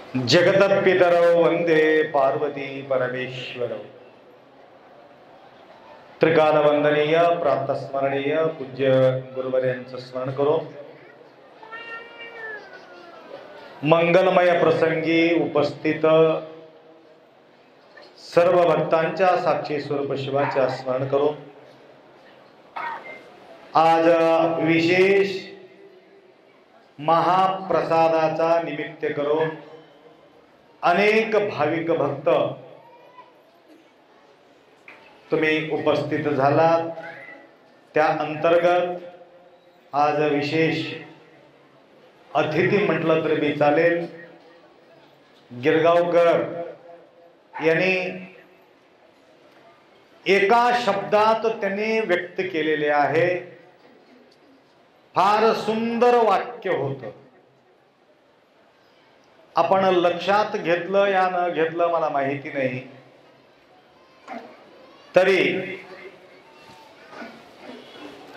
जगतपितरौ वंदे पार्वती परमेश्वरौ। त्रिकालवंदनीय प्रातस्मरणीय पूज्य गुरुवर्यांचं स्मरण करून मंगलमय प्रसंगी उपस्थित सर्व भक्तांच्या साक्षी स्वरूप शिवाचे स्मरण करून आज विशेष महाप्रसादाचा निमित्त करून अनेक भाविक भक्त तुम्ही उपस्थित झालात। त्या अंतर्गत आज विशेष अतिथी म्हटलं तरी बी चालेल, गिरगावकर यांनी एका शब्दात त्यांनी व्यक्त केलेले आहे। फार सुंदर वाक्य होतं। आपण लक्षात घेतलं या न घेतलं मला माहिती नाही, तरी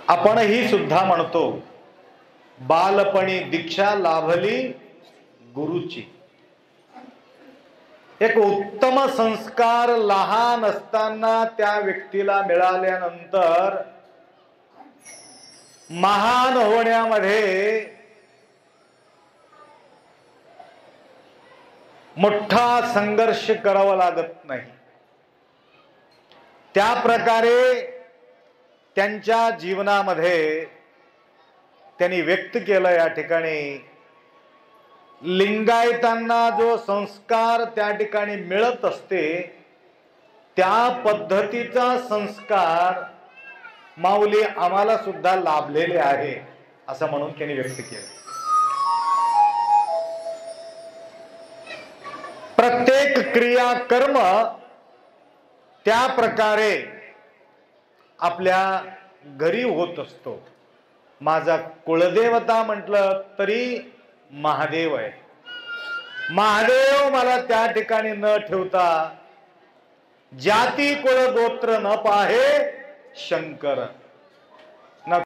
आपण ही सुद्धा म्हणतो, बालपणी दीक्षा लाभली गुरुची। एक उत्तम संस्कार लहान असताना त्या व्यक्तीला मिळाल्यानंतर महान होण्यामध्ये मोठा संघर्ष करावा लागत नाही। त्या प्रकारे त्यांच्या जीवनामध्ये त्यांनी व्यक्त केलं। या ठिकाणी लिंगायतांना जो संस्कार त्या ठिकाणी मिळत असते त्या पद्धतीचा संस्कार माऊली आम्हाला सुद्धा लाभलेले आहे असं म्हणून त्यांनी व्यक्त केलं। प्रत्येक क्रिया कर्म त्या प्रकारे आपल्या घरी होत असतो। माझा कुलदेवता म्हटलं तरी महादेव आहे। महादेव मला त्या ठिकाणी न ठेवता जाती कुळ गोत्र न पाहे शंकर।